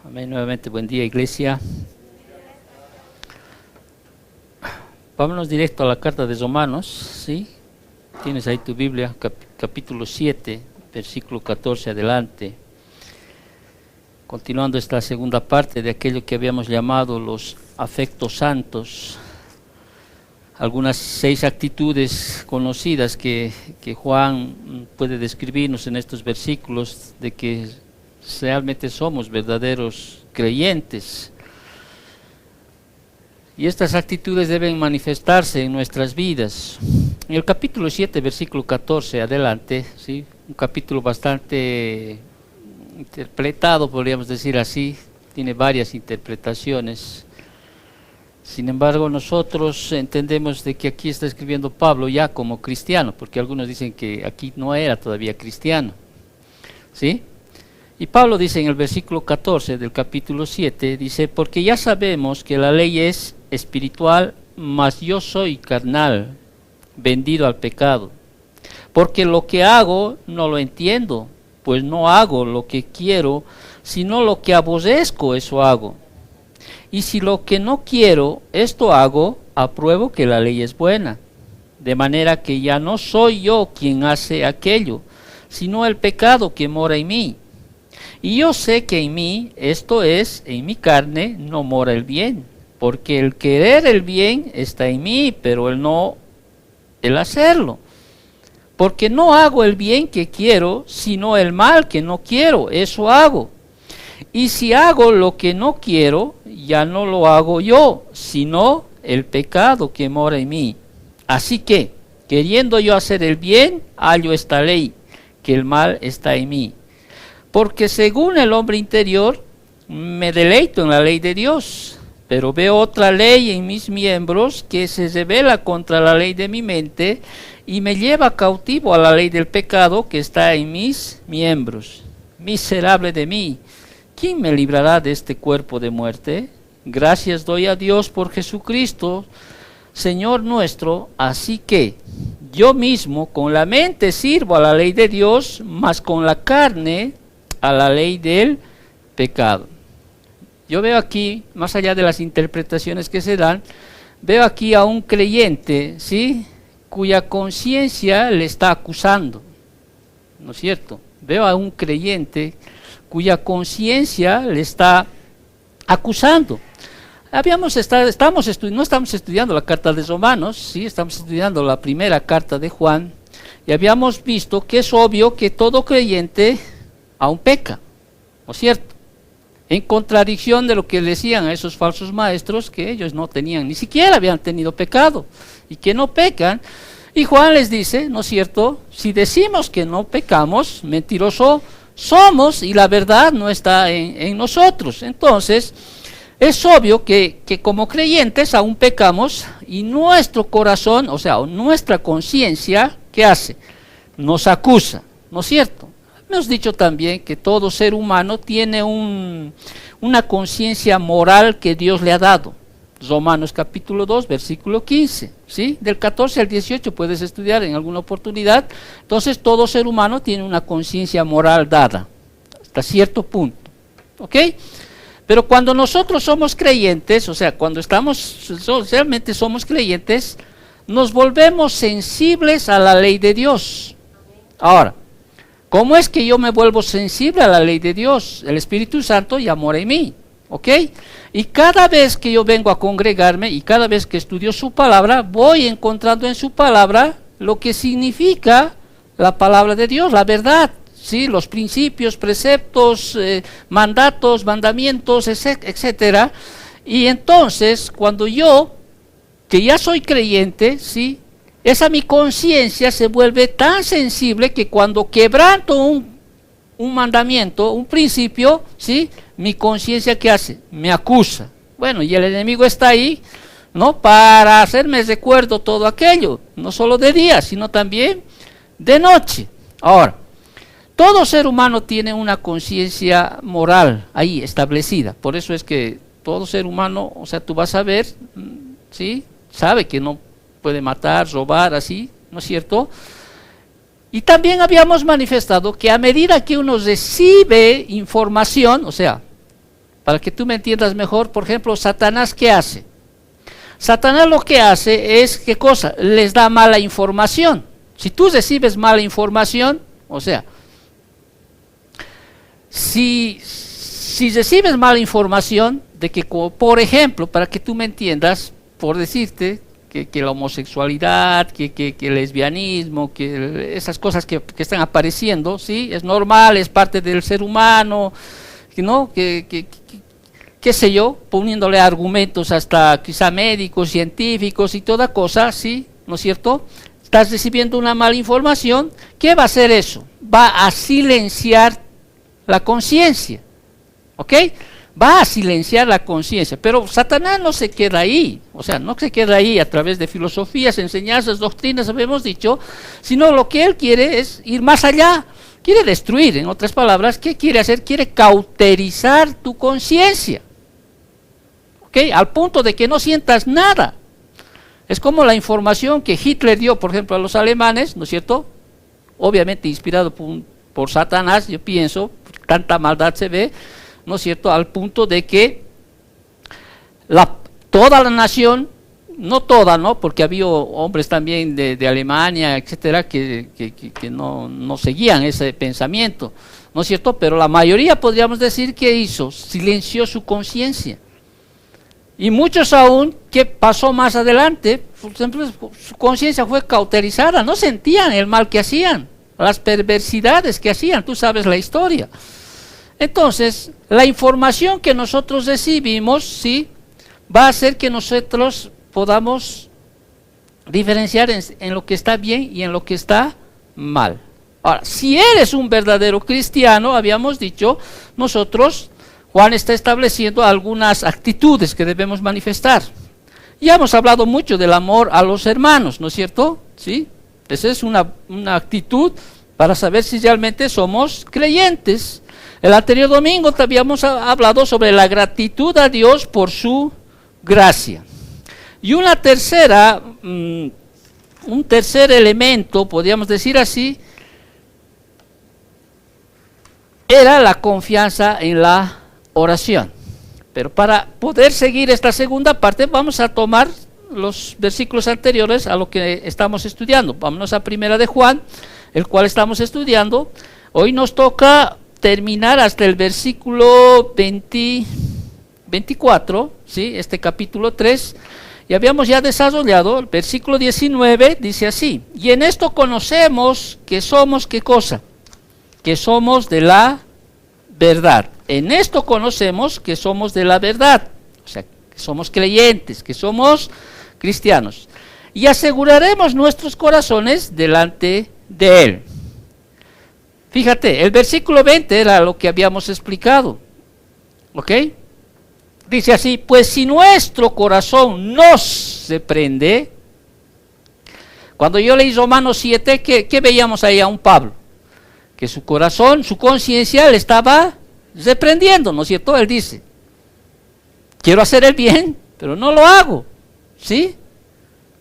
Amén. Nuevamente, buen día, iglesia. Vámonos directo a la carta de Romanos, ¿sí? Tienes ahí tu Biblia, capítulo 7, versículo 14 adelante. Continuando esta segunda parte de aquello que habíamos llamado los afectos santos. Algunas 6 actitudes conocidas que Juan puede describirnos en estos versículos de que realmente somos verdaderos creyentes. Y estas actitudes deben manifestarse en nuestras vidas. En el capítulo 7, versículo 14 adelante, ¿sí? Un capítulo bastante interpretado, podríamos decir así, tiene varias interpretaciones. Sin embargo, nosotros entendemos de que aquí está escribiendo Pablo ya como cristiano, porque algunos dicen que aquí no era todavía cristiano, ¿sí? Y Pablo dice en el versículo 14 del capítulo 7, dice, porque ya sabemos que la ley es espiritual, mas yo soy carnal, vendido al pecado. Porque lo que hago no lo entiendo, pues no hago lo que quiero, sino lo que aborrezco, eso hago. Y si lo que no quiero, esto hago, apruebo que la ley es buena. De manera que ya no soy yo quien hace aquello, sino el pecado que mora en mí. Y yo sé que en mí, esto es, en mi carne, no mora el bien, porque el querer el bien está en mí, pero el hacerlo. Porque no hago el bien que quiero, sino el mal que no quiero, eso hago. Y si hago lo que no quiero, ya no lo hago yo, sino el pecado que mora en mí. Así que, queriendo yo hacer el bien, hallo esta ley, que el mal está en mí. Porque según el hombre interior, me deleito en la ley de Dios, pero veo otra ley en mis miembros que se rebela contra la ley de mi mente y me lleva cautivo a la ley del pecado que está en mis miembros. Miserable de mí, ¿quién me librará de este cuerpo de muerte? Gracias doy a Dios por Jesucristo, Señor nuestro, así que yo mismo con la mente sirvo a la ley de Dios, mas con la carne a la ley del pecado. Yo veo aquí, más allá de las interpretaciones que se dan, veo aquí a un creyente, ¿sí?, cuya conciencia le está acusando, ¿no es cierto? Veo a un creyente cuya conciencia le está acusando. No estamos estudiando la carta de Romanos, ¿sí? Estamos estudiando la primera carta de Juan, y habíamos visto que es obvio que todo creyente aún peca, ¿no es cierto? En contradicción de lo que decían a esos falsos maestros, que ellos no tenían, ni siquiera habían tenido pecado, y que no pecan. Y Juan les dice, ¿no es cierto? Si decimos que no pecamos, mentiroso somos, y la verdad no está en nosotros. Entonces, es obvio que como creyentes aún pecamos, y nuestro corazón, o sea, nuestra conciencia, ¿qué hace? Nos acusa, ¿no es cierto? Hemos dicho también que todo ser humano tiene una conciencia moral que Dios le ha dado. Romanos capítulo 2, versículo 15, ¿sí? Del 14 al 18 puedes estudiar en alguna oportunidad. Entonces todo ser humano tiene una conciencia moral dada, hasta cierto punto, ¿ok? Pero cuando nosotros somos creyentes, o sea, cuando realmente somos creyentes, nos volvemos sensibles a la ley de Dios. Ahora, ¿cómo es que yo me vuelvo sensible a la ley de Dios? El Espíritu Santo ya mora en mí, ¿ok? Y cada vez que yo vengo a congregarme y cada vez que estudio su palabra, voy encontrando en su palabra lo que significa la palabra de Dios, la verdad, ¿sí? Los principios, preceptos, mandatos, mandamientos, etcétera. Y entonces, cuando yo, que ya soy creyente, ¿sí?, esa mi conciencia se vuelve tan sensible que cuando quebranto un mandamiento, un principio, ¿sí?, mi conciencia, ¿qué hace? Me acusa. Bueno, y el enemigo está ahí, ¿no?, para hacerme recuerdo todo aquello, no solo de día, sino también de noche. Ahora, todo ser humano tiene una conciencia moral ahí establecida. Por eso es que todo ser humano, o sea, tú vas a ver, ¿sí?, sabe que no puede matar, robar, así, ¿no es cierto? Y también habíamos manifestado que a medida que uno recibe información, o sea, para que tú me entiendas mejor, por ejemplo, Satanás, ¿qué hace? Satanás lo que hace es, ¿qué cosa? Les da mala información. Si tú recibes mala información, o sea, si recibes mala información de que, por ejemplo, para que tú me entiendas, por decirte que la homosexualidad, que el lesbianismo, que esas cosas que están apareciendo, ¿sí? Es normal, es parte del ser humano, ¿no? Qué sé yo, poniéndole argumentos hasta quizá médicos, científicos y toda cosa, ¿sí? ¿No es cierto? Estás recibiendo una mala información, ¿qué va a hacer eso? Va a silenciar la conciencia, ¿ok? Va a silenciar la conciencia, pero Satanás no se queda ahí, o sea, no se queda ahí a través de filosofías, enseñanzas, doctrinas, habíamos dicho, sino lo que él quiere es ir más allá, quiere destruir, en otras palabras, ¿qué quiere hacer? Quiere cauterizar tu conciencia, ¿ok? Al punto de que no sientas nada. Es como la información que Hitler dio, por ejemplo, a los alemanes, ¿no es cierto? Obviamente inspirado por Satanás, yo pienso, tanta maldad se ve, ¿no es cierto?, al punto de que toda la nación, no toda, ¿no?, porque había hombres también de Alemania, etcétera, que no seguían ese pensamiento, ¿no es cierto?, pero la mayoría podríamos decir que hizo, silenció su conciencia. Y muchos aún, ¿qué pasó más adelante? Por ejemplo, su conciencia fue cauterizada, no sentían el mal que hacían, las perversidades que hacían, tú sabes la historia. Entonces, la información que nosotros recibimos, ¿sí?, va a hacer que nosotros podamos diferenciar en lo que está bien y en lo que está mal. Ahora, si eres un verdadero cristiano, habíamos dicho, Juan está estableciendo algunas actitudes que debemos manifestar. Ya hemos hablado mucho del amor a los hermanos, ¿no es cierto? ¿Sí? Esa es una actitud para saber si realmente somos creyentes. El anterior domingo habíamos hablado sobre la gratitud a Dios por su gracia. Y un tercer elemento, podríamos decir así, era la confianza en la oración. Pero para poder seguir esta segunda parte, vamos a tomar los versículos anteriores a lo que estamos estudiando. Vámonos a Primera de Juan, el cual estamos estudiando. Hoy nos toca terminar hasta el versículo 24, ¿sí? Este capítulo 3, y habíamos ya desarrollado el versículo 19, dice así: y en esto conocemos que somos, ¿qué cosa? Que somos de la verdad. En esto conocemos que somos de la verdad, o sea, que somos creyentes, que somos cristianos, y aseguraremos nuestros corazones delante de Él. Fíjate, el versículo 20 era lo que habíamos explicado, ¿ok? Dice así: pues si nuestro corazón nos reprende. Cuando yo leí Romanos 7, ¿qué veíamos ahí a un Pablo? Que su corazón, su conciencia le estaba reprendiendo, ¿no es cierto? Él dice, quiero hacer el bien, pero no lo hago, ¿sí?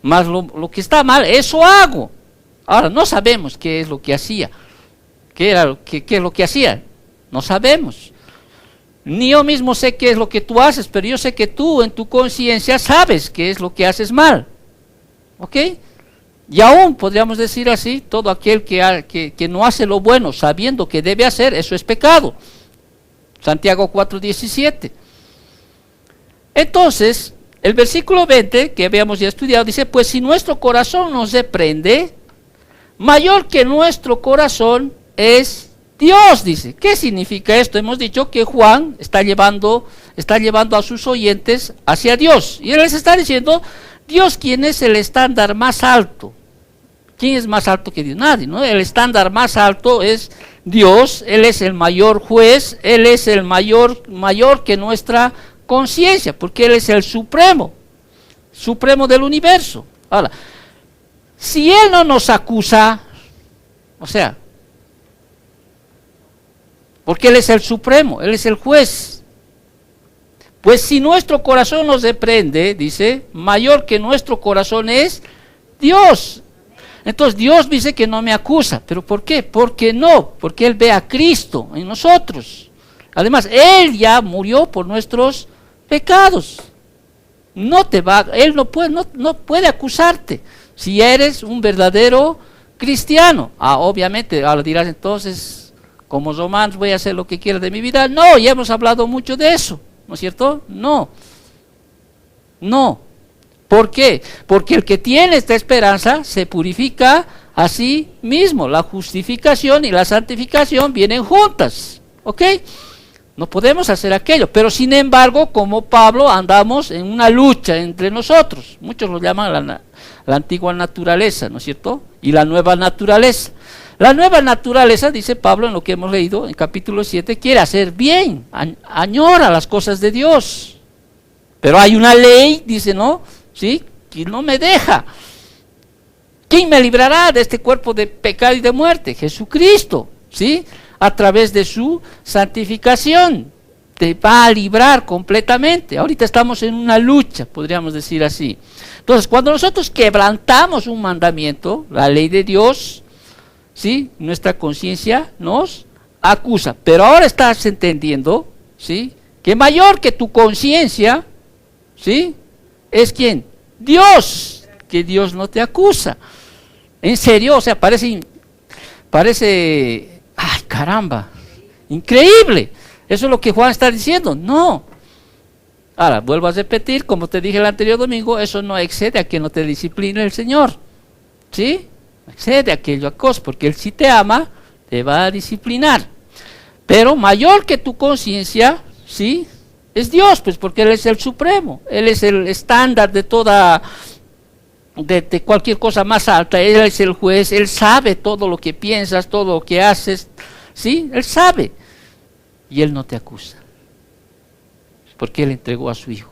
Más lo que está mal, eso hago. Ahora, no sabemos qué es lo que hacía. ¿Qué es lo que hacía? No sabemos. Ni yo mismo sé qué es lo que tú haces, pero yo sé que tú en tu conciencia sabes qué es lo que haces mal. ¿Ok? Y aún podríamos decir así, todo aquel que no hace lo bueno sabiendo que debe hacer, eso es pecado. Santiago 4:17. Entonces, el versículo 20, que habíamos ya estudiado, dice, pues si nuestro corazón nos reprende, mayor que nuestro corazón es Dios, dice. ¿Qué significa esto? Hemos dicho que Juan está llevando a sus oyentes hacia Dios. Y él les está diciendo, Dios, ¿quién es el estándar más alto? ¿Quién es más alto que Dios? Nadie, ¿no? El estándar más alto es Dios, Él es el mayor juez, Él es el mayor que nuestra conciencia, porque Él es el supremo del universo. Ahora, si Él no nos acusa, o sea, porque Él es el supremo, Él es el juez, pues si nuestro corazón nos reprende, dice, mayor que nuestro corazón es Dios. Entonces Dios dice que no me acusa, ¿pero por qué? Porque Él ve a Cristo en nosotros. Además, Él ya murió por nuestros pecados. Él no puede acusarte si eres un verdadero cristiano. Obviamente, ahora dirás entonces, como Romanos voy a hacer lo que quiera de mi vida. No, ya hemos hablado mucho de eso, ¿no es cierto? No. ¿Por qué? Porque el que tiene esta esperanza se purifica a sí mismo. La justificación y la santificación vienen juntas, ¿ok? No podemos hacer aquello, pero sin embargo, como Pablo, andamos en una lucha entre nosotros. Muchos lo llaman la antigua naturaleza, ¿no es cierto? Y la nueva naturaleza. La nueva naturaleza, dice Pablo en lo que hemos leído en capítulo 7, quiere hacer bien, añora las cosas de Dios. Pero hay una ley, dice, ¿no? ¿Sí? Que no me deja. ¿Quién me librará de este cuerpo de pecado y de muerte? Jesucristo, ¿sí? A través de su santificación, te va a librar completamente. Ahorita estamos en una lucha, podríamos decir así. Entonces, cuando nosotros quebrantamos un mandamiento, la ley de Dios, ¿sí? Nuestra conciencia nos acusa. Pero ahora estás entendiendo, ¿sí? Que mayor que tu conciencia, ¿sí? ¿Es quién? Dios, que Dios no te acusa. En serio, o sea, parece, ay caramba, increíble. Eso es lo que Juan está diciendo. No. Ahora, vuelvo a repetir, como te dije el anterior domingo, eso no excede a que no te discipline el Señor. ¿Sí? Excede a aquello a cosas, porque Él si te ama, te va a disciplinar. Pero mayor que tu conciencia, ¿sí? Es Dios, pues porque Él es el supremo. Él es el estándar de toda, de cualquier cosa más alta. Él es el juez, Él sabe todo lo que piensas, todo lo que haces. ¿Sí? Él sabe. Y Él no te acusa. Porque Él entregó a su Hijo.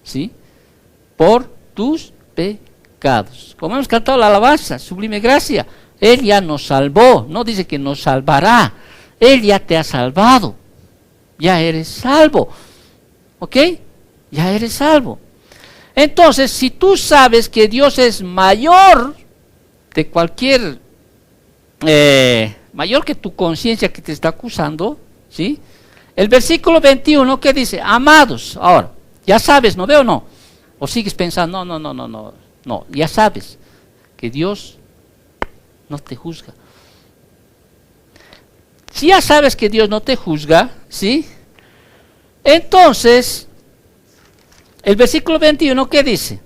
¿Sí? Por tus pecados. Como hemos cantado la alabanza, sublime gracia. Él ya nos salvó. No dice que nos salvará. Él ya te ha salvado. Ya eres salvo. ¿Ok? Ya eres salvo. Entonces, si tú sabes que Dios es mayor de cualquier, mayor que tu conciencia que te está acusando, ¿sí? El versículo 21, ¿qué dice? Amados, ahora, ya sabes, ¿no veo o no? O sigues pensando, no, ya sabes que Dios no te juzga. Si ya sabes que Dios no te juzga, ¿sí? Entonces, el versículo 21, ¿qué dice?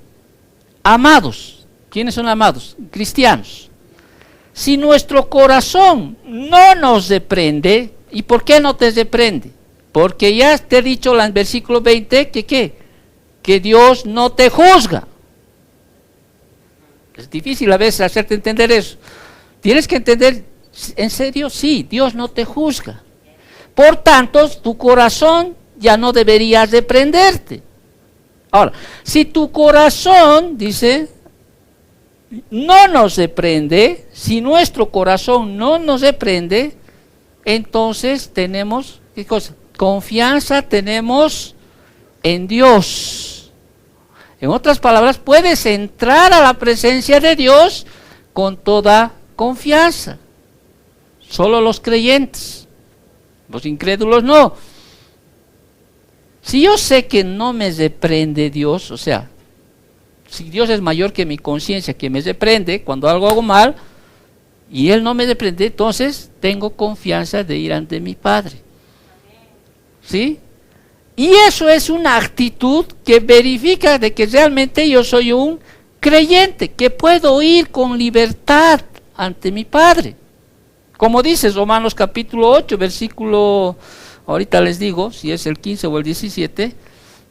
Amados, ¿quiénes son amados? Cristianos. Si nuestro corazón no nos reprende, ¿y por qué no te reprende? Porque ya te he dicho en el versículo 20 que ¿qué? Que Dios no te juzga. Es difícil a veces hacerte entender eso. Tienes que entender, en serio, sí, Dios no te juzga. Por tanto, tu corazón ya no debería reprenderte. Ahora, si tu corazón, dice, no nos reprende, si nuestro corazón no nos reprende, entonces tenemos, ¿qué cosa? Confianza tenemos en Dios. En otras palabras, puedes entrar a la presencia de Dios con toda confianza. Solo los creyentes, los incrédulos no. Si yo sé que no me reprende Dios, o sea, si Dios es mayor que mi conciencia, que me reprende cuando algo hago mal, y Él no me reprende, entonces tengo confianza de ir ante mi Padre. ¿Sí? Y eso es una actitud que verifica de que realmente yo soy un creyente, que puedo ir con libertad ante mi Padre. Como dice Romanos capítulo 8, versículo, ahorita les digo, si es el 15 o el 17,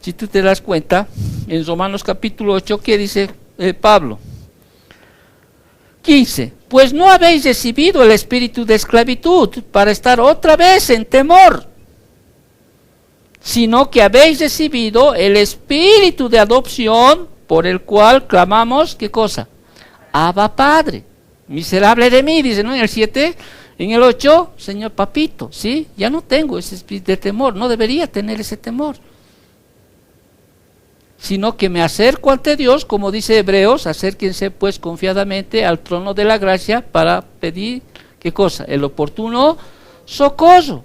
si tú te das cuenta, en Romanos capítulo 8, ¿qué dice Pablo? 15, pues no habéis recibido el espíritu de esclavitud para estar otra vez en temor, sino que habéis recibido el espíritu de adopción por el cual clamamos, ¿qué cosa? Abba Padre. Miserable de mí, dice, ¿no? En el 7, en el 8, Señor Papito, ¿sí? Ya no tengo ese espíritu de temor, no debería tener ese temor. Sino que me acerco ante Dios, como dice Hebreos, acérquense pues confiadamente al trono de la gracia para pedir, ¿qué cosa? El oportuno socorro.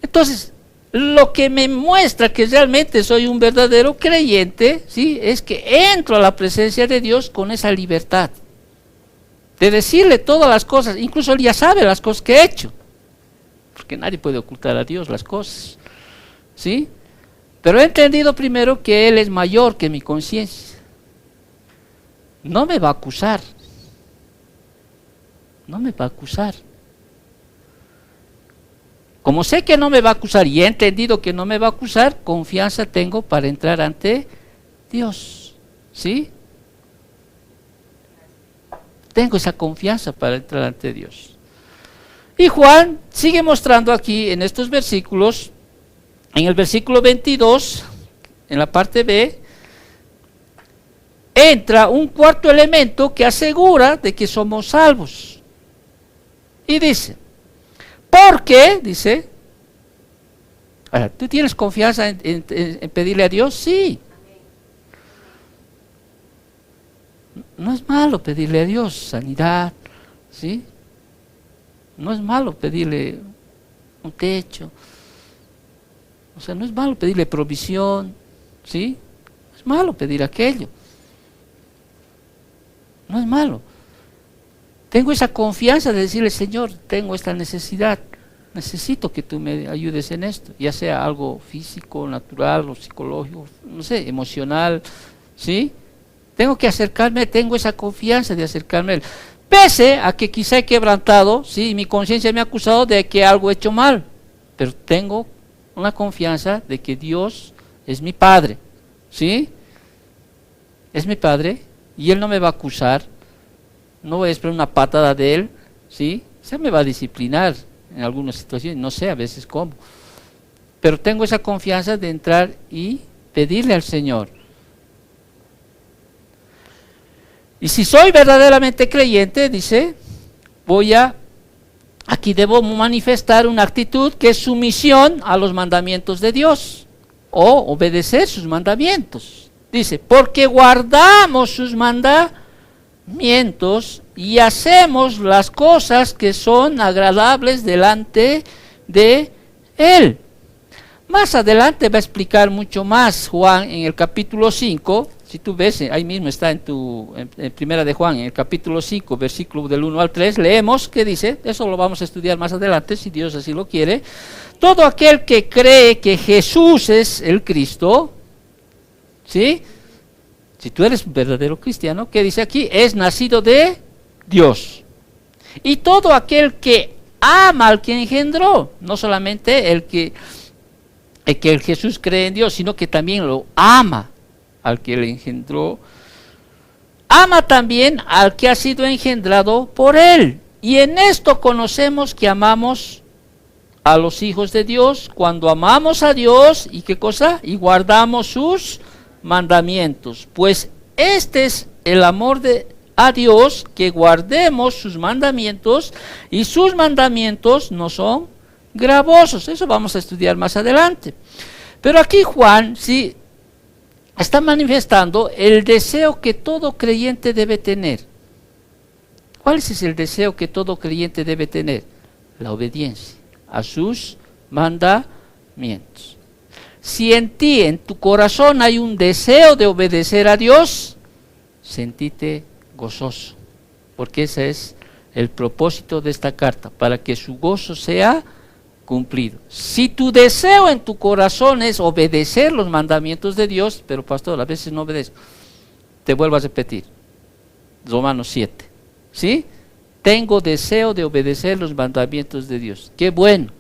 Entonces, lo que me muestra que realmente soy un verdadero creyente, ¿sí?, es que entro a la presencia de Dios con esa libertad de decirle todas las cosas. Incluso Él ya sabe las cosas que he hecho, porque nadie puede ocultar a Dios las cosas, ¿sí? Pero he entendido primero que Él es mayor que mi conciencia. No me va a acusar. No me va a acusar. Como sé que no me va a acusar y he entendido que no me va a acusar, confianza tengo para entrar ante Dios, ¿sí? Tengo esa confianza para entrar ante Dios. Y Juan sigue mostrando aquí en estos versículos, en el versículo 22, en la parte B, entra un cuarto elemento que asegura de que somos salvos. Y dice, porque, dice, ¿tú tienes confianza en pedirle a Dios? Sí. No es malo pedirle a Dios sanidad, ¿sí? No es malo pedirle un techo. O sea, no es malo pedirle provisión, ¿sí? No es malo pedir aquello. No es malo. Tengo esa confianza de decirle, Señor, tengo esta necesidad, necesito que tú me ayudes en esto, ya sea algo físico, natural o psicológico, no sé, emocional, ¿sí? Tengo que acercarme, tengo esa confianza de acercarme a Él. Pese a que quizá he quebrantado, ¿sí?, mi conciencia me ha acusado de que algo he hecho mal, pero tengo una confianza de que Dios es mi Padre, ¿sí? Es mi Padre y Él no me va a acusar. No voy a esperar una patada de Él, ¿sí? Se me va a disciplinar en algunas situaciones, no sé a veces cómo. Pero tengo esa confianza de entrar y pedirle al Señor. Y si soy verdaderamente creyente, dice, aquí debo manifestar una actitud que es sumisión a los mandamientos de Dios, o obedecer sus mandamientos. Dice, porque guardamos sus mandamientos y hacemos las cosas que son agradables delante de Él. Más adelante va a explicar mucho más Juan en el capítulo 5, si tú ves, ahí mismo está en Primera de Juan, en el capítulo 5, versículo del 1 al 3, leemos que dice, eso lo vamos a estudiar más adelante, si Dios así lo quiere, todo aquel que cree que Jesús es el Cristo, ¿sí?, si tú eres un verdadero cristiano, ¿qué dice aquí? Es nacido de Dios. Y todo aquel que ama al que engendró, no solamente el que Jesús cree en Dios, sino que también lo ama al que le engendró, ama también al que ha sido engendrado por Él. Y en esto conocemos que amamos a los hijos de Dios, cuando amamos a Dios, ¿y qué cosa? Y guardamos sus mandamientos. Pues este es el amor a Dios, que guardemos sus mandamientos, y sus mandamientos no son gravosos. Eso vamos a estudiar más adelante. Pero aquí Juan sí está manifestando el deseo que todo creyente debe tener. ¿Cuál es el deseo que todo creyente debe tener? La obediencia a sus mandamientos. Si en ti, en tu corazón hay un deseo de obedecer a Dios, sentite gozoso, porque ese es el propósito de esta carta, para que su gozo sea cumplido. Si tu deseo en tu corazón es obedecer los mandamientos de Dios, pero pastor, a veces no obedezco, te vuelvo a repetir, Romanos 7, ¿sí? Tengo deseo de obedecer los mandamientos de Dios. Qué bueno,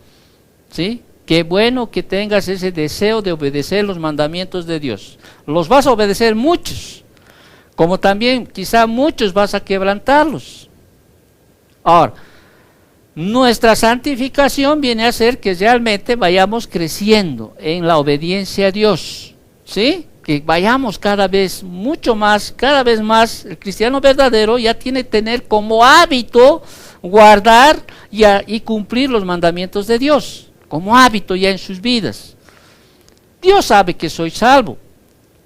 ¿sí? Qué bueno que tengas ese deseo de obedecer los mandamientos de Dios. Los vas a obedecer muchos, como también quizá muchos vas a quebrantarlos. Ahora, nuestra santificación viene a ser que realmente vayamos creciendo en la obediencia a Dios, ¿sí? Que vayamos cada vez mucho más, cada vez más. El cristiano verdadero ya tiene que tener como hábito guardar y cumplir los mandamientos de Dios, como hábito ya en sus vidas. Dios sabe que soy salvo.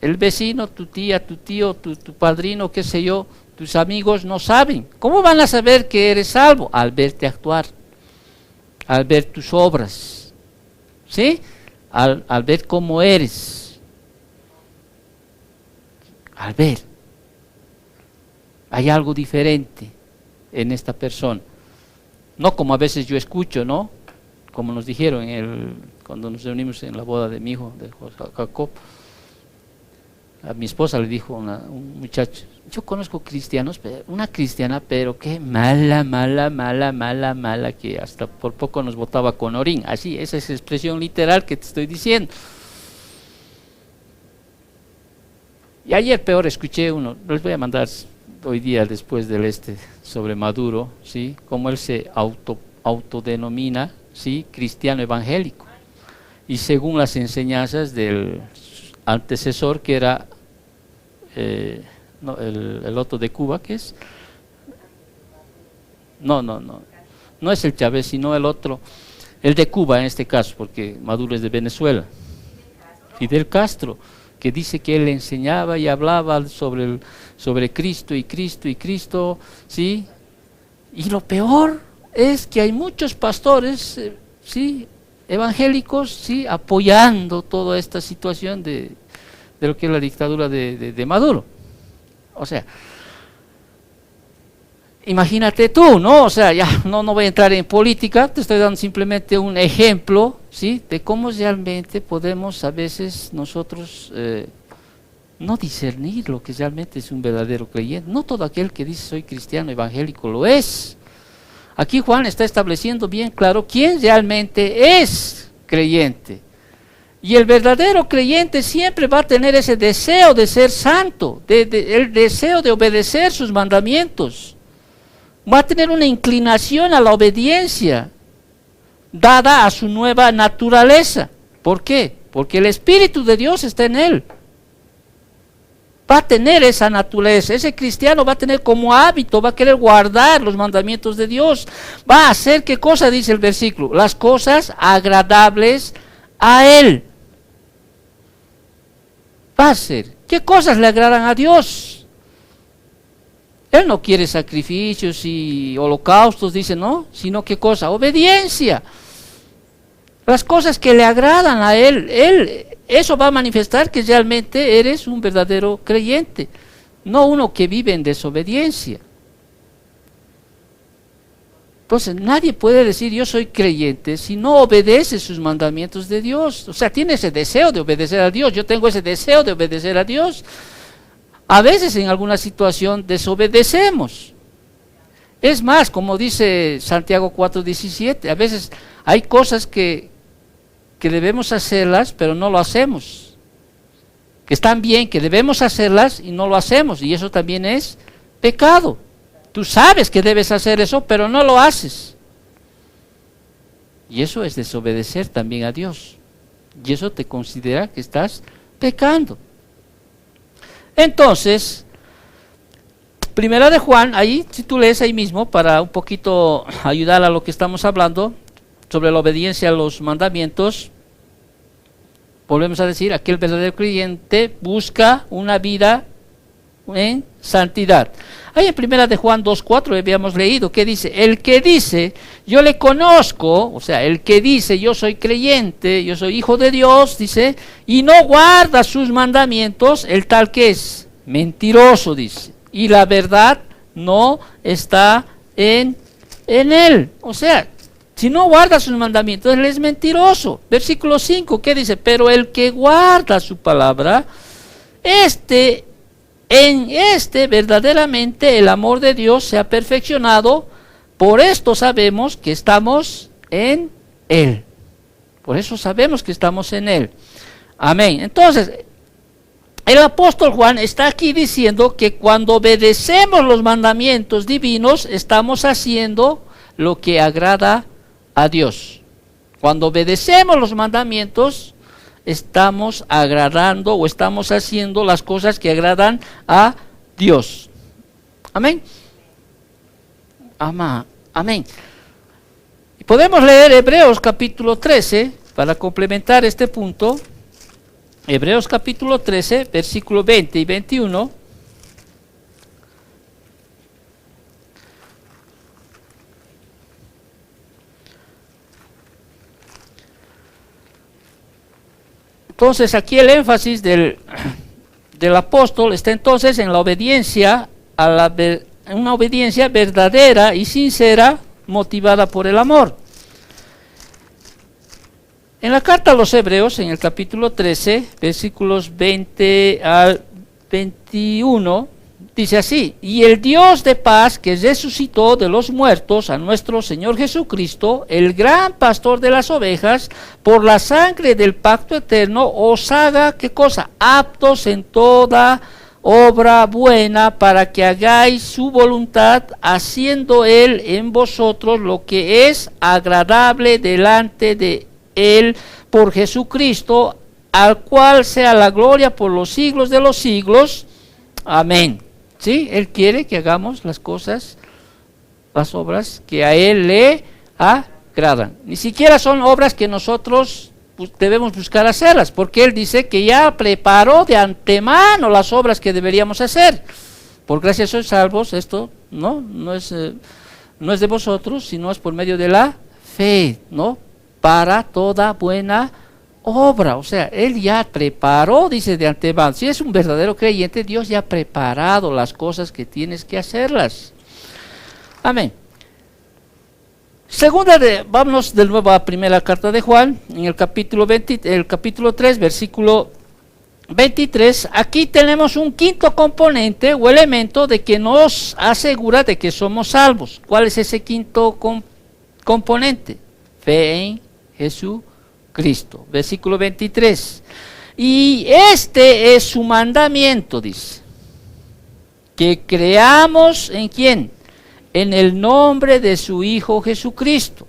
El vecino, tu tía, tu tío, tu padrino, qué sé yo, tus amigos no saben. ¿Cómo van a saber que eres salvo? Al verte actuar, al ver tus obras, ¿sí? Al ver cómo eres, al ver, hay algo diferente en esta persona. No como a veces yo escucho, ¿no? Como nos dijeron cuando nos reunimos en la boda de mi hijo, de Jacob. A mi esposa le dijo un muchacho, yo conozco cristianos, una cristiana, pero qué mala, que hasta por poco nos botaba con orín. Así, esa es expresión literal que te estoy diciendo. Y ayer peor escuché uno, les voy a mandar hoy día después del sobre Maduro, ¿sí? Como él se autodenomina, ¿sí? Cristiano evangélico. Y según las enseñanzas del antecesor, que era el otro de Cuba, que es no es el Chávez, sino el otro, el de Cuba en este caso, porque Maduro es de Venezuela, Fidel Castro, que dice que él enseñaba y hablaba sobre Cristo y Cristo y Cristo, ¿sí? Y lo peor es que hay muchos pastores, ¿sí? Evangélicos, ¿sí? Apoyando toda esta situación de lo que es la dictadura de Maduro. O sea, imagínate tú, ¿no? O sea, ya no voy a entrar en política, te estoy dando simplemente un ejemplo, ¿sí? De cómo realmente podemos a veces nosotros no discernir lo que realmente es un verdadero creyente. No todo aquel que dice soy cristiano evangélico lo es. Aquí Juan está estableciendo bien claro quién realmente es creyente. Y el verdadero creyente siempre va a tener ese deseo de ser santo, el deseo de obedecer sus mandamientos. Va a tener una inclinación a la obediencia, dada a su nueva naturaleza. ¿Por qué? Porque el Espíritu de Dios está en él. Va a tener esa naturaleza. Ese cristiano va a tener como hábito, va a querer guardar los mandamientos de Dios. Va a hacer, ¿qué cosa dice el versículo? Las cosas agradables a él. Va a hacer. ¿Qué cosas le agradan a Dios? Él no quiere sacrificios y holocaustos, dice, no, sino ¿qué cosa? Obediencia. Las cosas que le agradan a él, eso va a manifestar que realmente eres un verdadero creyente, no uno que vive en desobediencia. Entonces nadie puede decir yo soy creyente si no obedece sus mandamientos de Dios. O sea, tiene ese deseo de obedecer a Dios. Yo tengo ese deseo de obedecer a Dios. A veces en alguna situación desobedecemos. Es más, como dice Santiago 4:17, a veces hay cosas que debemos hacerlas, pero no lo hacemos. Que están bien, que debemos hacerlas y no lo hacemos. Y eso también es pecado. Tú sabes que debes hacer eso, pero no lo haces. Y eso es desobedecer también a Dios. Y eso te considera que estás pecando. Entonces, Primera de Juan, ahí, si tú lees ahí mismo, para un poquito ayudar a lo que estamos hablando, sobre la obediencia a los mandamientos, volvemos a decir, aquel verdadero creyente busca una vida en santidad. Ahí en Primera de Juan 2:4 habíamos leído que dice, el que dice yo le conozco, o sea, el que dice yo soy creyente, yo soy hijo de Dios, dice, y no guarda sus mandamientos, el tal que es mentiroso, dice, y la verdad no está en él. O sea, si no guarda sus mandamientos, él es mentiroso. Versículo 5, ¿qué dice? Pero el que guarda su palabra, en verdaderamente el amor de Dios se ha perfeccionado. Por esto sabemos que estamos en él. Por eso sabemos que estamos en él. Amén. Entonces, el apóstol Juan está aquí diciendo que cuando obedecemos los mandamientos divinos, estamos haciendo lo que agrada a Dios. Cuando obedecemos los mandamientos, estamos agradando o estamos haciendo las cosas que agradan a Dios. Amén. Amén. Y podemos leer Hebreos capítulo 13 para complementar este punto. Hebreos capítulo 13, versículo 20 y 21. Entonces aquí el énfasis del apóstol está entonces en la obediencia, una obediencia verdadera y sincera, motivada por el amor. En la carta a los Hebreos, en el capítulo 13, versículos 20 al 21, dice así: y el Dios de paz, que resucitó de los muertos a nuestro Señor Jesucristo, el gran pastor de las ovejas, por la sangre del pacto eterno, os haga, ¿qué cosa? Aptos en toda obra buena, para que hagáis su voluntad, haciendo Él en vosotros lo que es agradable delante de Él, por Jesucristo, al cual sea la gloria por los siglos de los siglos. Amén. ¿Sí? Él quiere que hagamos las cosas, las obras que a Él le agradan. Ni siquiera son obras que nosotros debemos buscar hacerlas, porque Él dice que ya preparó de antemano las obras que deberíamos hacer. Por gracia sois salvos. Esto no es de vosotros, sino es por medio de la fe, ¿no? Para toda buena obra. O sea, Él ya preparó, dice, de antemano. Si es un verdadero creyente, Dios ya ha preparado las cosas que tienes que hacerlas. Amén. Vámonos de nuevo a la primera carta de Juan, en el capítulo 3, versículo 23. Aquí tenemos un quinto componente o elemento de que nos asegura de que somos salvos. ¿Cuál es ese quinto componente? Fe en Jesucristo. Versículo 23. Y este es su mandamiento, dice, que creamos ¿en quién? En el nombre de su Hijo Jesucristo,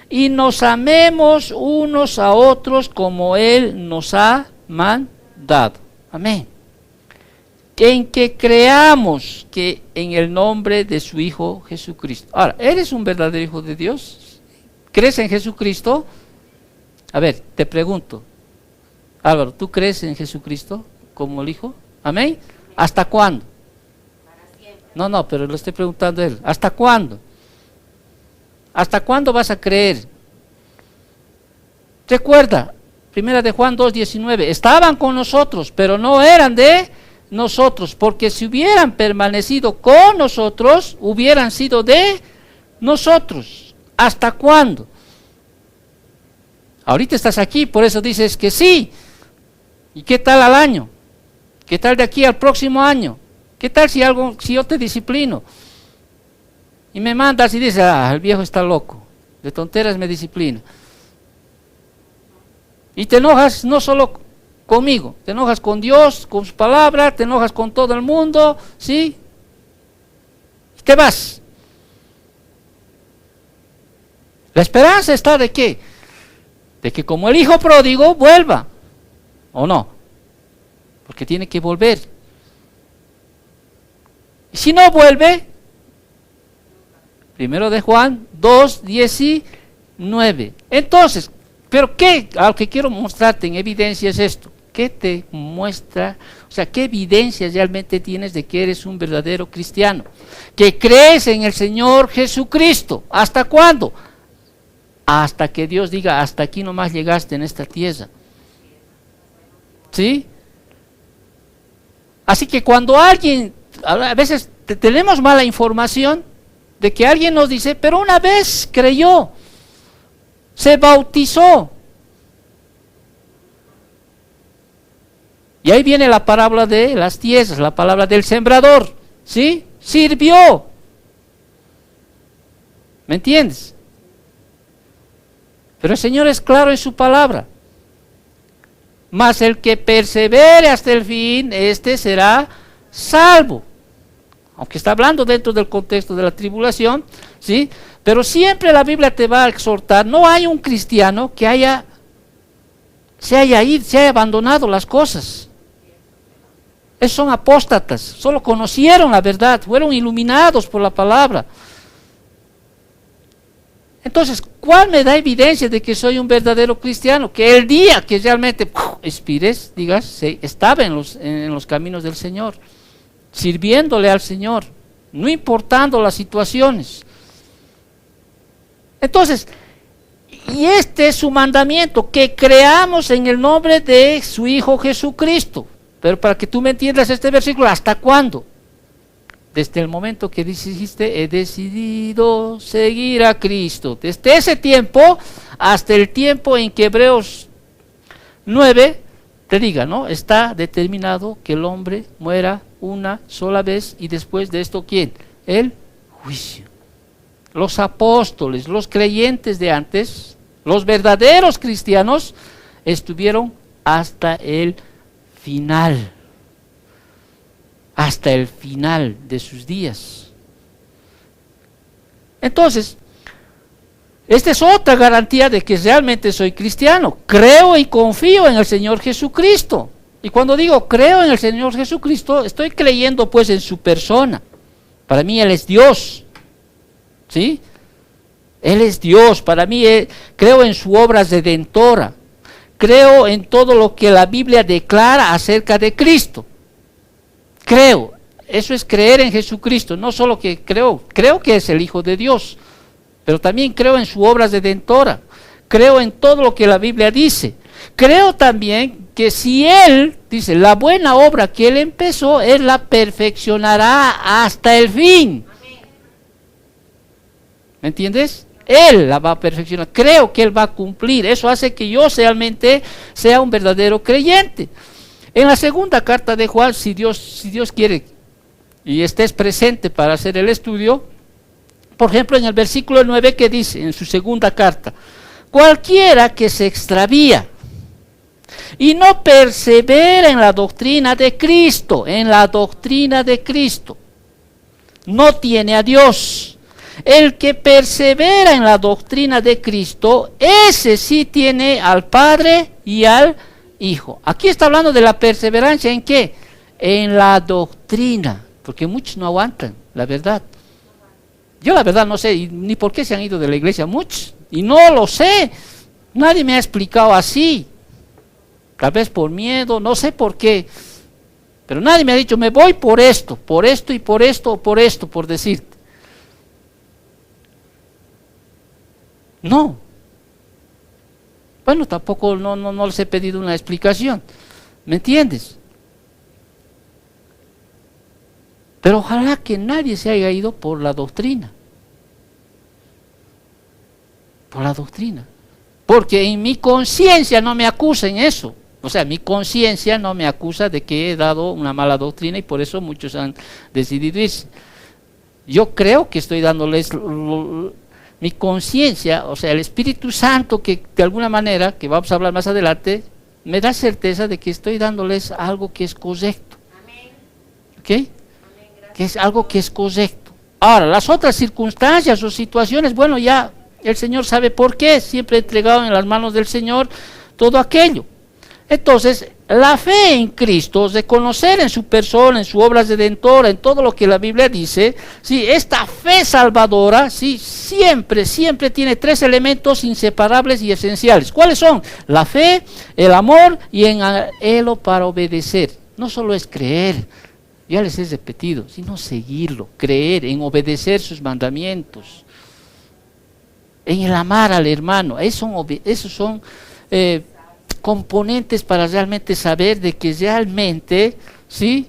y nos amemos unos a otros como Él nos ha mandado. Amén. En que creamos que en el nombre de su Hijo Jesucristo. Ahora, ¿eres un verdadero hijo de Dios? ¿Crees en Jesucristo? A ver, te pregunto, Álvaro, ¿tú crees en Jesucristo como el Hijo? Amén. ¿Hasta cuándo? No, pero lo estoy preguntando a él. ¿Hasta cuándo? ¿Hasta cuándo vas a creer? Recuerda, 1 de Juan 2:19, estaban con nosotros, pero no eran de nosotros, porque si hubieran permanecido con nosotros, hubieran sido de nosotros. ¿Hasta cuándo? Ahorita estás aquí, por eso dices que sí. ¿Y qué tal al año? ¿Qué tal de aquí al próximo año? ¿Qué tal si yo te disciplino? Y me mandas y dices, el viejo está loco, de tonteras me disciplina. Y te enojas no solo conmigo, te enojas con Dios, con su palabra, te enojas con todo el mundo, ¿sí? Y te vas. La esperanza está ¿de qué? De que como el hijo pródigo vuelva, ¿o no? Porque tiene que volver. Si no vuelve, 1 de Juan 2:19. Entonces, ¿pero qué? Lo que quiero mostrarte en evidencia es esto. ¿Qué te muestra? O sea, ¿qué evidencia realmente tienes de que eres un verdadero cristiano? Que crees en el Señor Jesucristo. ¿Hasta cuándo? Hasta que Dios diga, hasta aquí nomás llegaste en esta tierra. ¿Sí? Así que cuando alguien... A veces tenemos mala información de que alguien nos dice, pero una vez creyó, se bautizó. Y ahí viene la parábola de las tierras, la palabra del sembrador, ¿sí? Sirvió. ¿Me entiendes? Pero el Señor es claro en su palabra. Mas el que persevere hasta el fin, este será salvo. Aunque está hablando dentro del contexto de la tribulación, ¿sí? Pero siempre la Biblia te va a exhortar. No hay un cristiano que se haya abandonado las cosas. Esos son apóstatas, solo conocieron la verdad, fueron iluminados por la palabra. Entonces, ¿cuál me da evidencia de que soy un verdadero cristiano? Que el día que realmente expires, digas, estaba en los caminos del Señor, sirviéndole al Señor, no importando las situaciones. Entonces, Y este es su mandamiento, que creamos en el nombre de su Hijo Jesucristo. Pero para que tú me entiendas este versículo, ¿hasta cuándo? Desde el momento que dijiste, he decidido seguir a Cristo. Desde ese tiempo hasta el tiempo en que Hebreos 9 te diga, ¿no? Está determinado que el hombre muera una sola vez y después de esto, ¿quién? El juicio. Los apóstoles, los creyentes de antes, los verdaderos cristianos, estuvieron hasta el final. Hasta el final de sus días. Entonces, esta es otra garantía de que realmente soy cristiano. Creo y confío en el Señor Jesucristo. Y cuando digo creo en el Señor Jesucristo, estoy creyendo pues en su persona. Para mí Él es Dios. ¿Sí? Él es Dios. Para mí creo en su obra redentora. Creo en todo lo que la Biblia declara acerca de Cristo. Creo. Eso es creer en Jesucristo. No solo que creo que es el Hijo de Dios. Pero también creo en su obra redentora. Creo en todo lo que la Biblia dice. Creo también que si Él, dice, la buena obra que Él empezó, Él la perfeccionará hasta el fin. ¿Me entiendes? Él la va a perfeccionar. Creo que Él va a cumplir. Eso hace que yo realmente sea un verdadero creyente. En la segunda carta de Juan, si Dios quiere y estés presente para hacer el estudio, por ejemplo, en el versículo 9 que dice, en su segunda carta, cualquiera que se extravía y no persevera en la doctrina de Cristo, no tiene a Dios. El que persevera en la doctrina de Cristo, ese sí tiene al Padre y al Hijo. Aquí está hablando de la perseverancia, ¿en qué? En la doctrina, porque muchos no aguantan la verdad. Yo la verdad no sé ni por qué se han ido de la iglesia muchos, y no lo sé, nadie me ha explicado así, tal vez por miedo, no sé por qué, pero nadie me ha dicho, me voy por esto y por esto, o por esto, por decirte. No. Bueno, tampoco no les he pedido una explicación, ¿me entiendes? Pero ojalá que nadie se haya ido por la doctrina. Por la doctrina. Porque en mi conciencia no me acusa en eso. O sea, mi conciencia no me acusa de que he dado una mala doctrina y por eso muchos han decidido irse. Yo creo que estoy dándoles mi conciencia, o sea, el Espíritu Santo que de alguna manera, que vamos a hablar más adelante, me da certeza de que estoy dándoles algo que es correcto. ¿Ok? Que es algo que es correcto. Ahora, las otras circunstancias o situaciones, bueno, ya el Señor sabe por qué, siempre he entregado en las manos del Señor todo aquello. Entonces, la fe en Cristo, reconocer en su persona, en su obra redentora, en todo lo que la Biblia dice, ¿sí? Esta fe salvadora, ¿sí? siempre tiene tres elementos inseparables y esenciales. ¿Cuáles son? La fe, el amor y el anhelo para obedecer. No solo es creer, ya les he repetido, sino seguirlo, creer, en obedecer sus mandamientos, en el amar al hermano. Esos son componentes para realmente saber de que realmente, ¿sí?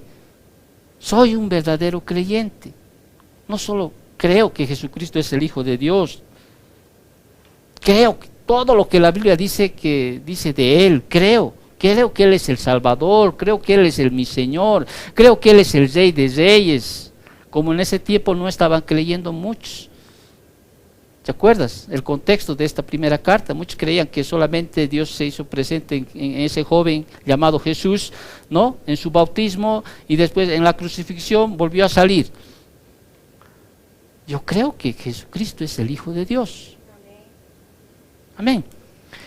Soy un verdadero creyente. No solo creo que Jesucristo es el Hijo de Dios, creo que todo lo que la Biblia dice de Él, creo que Él es el Salvador, creo que Él es mi Señor, creo que Él es el Rey de Reyes, como en ese tiempo no estaban creyendo muchos. ¿Te acuerdas? El contexto de esta primera carta, muchos creían que solamente Dios se hizo presente en ese joven llamado Jesús, ¿no? En su bautismo y después en la crucifixión volvió a salir. Yo creo que Jesucristo es el Hijo de Dios. Amén.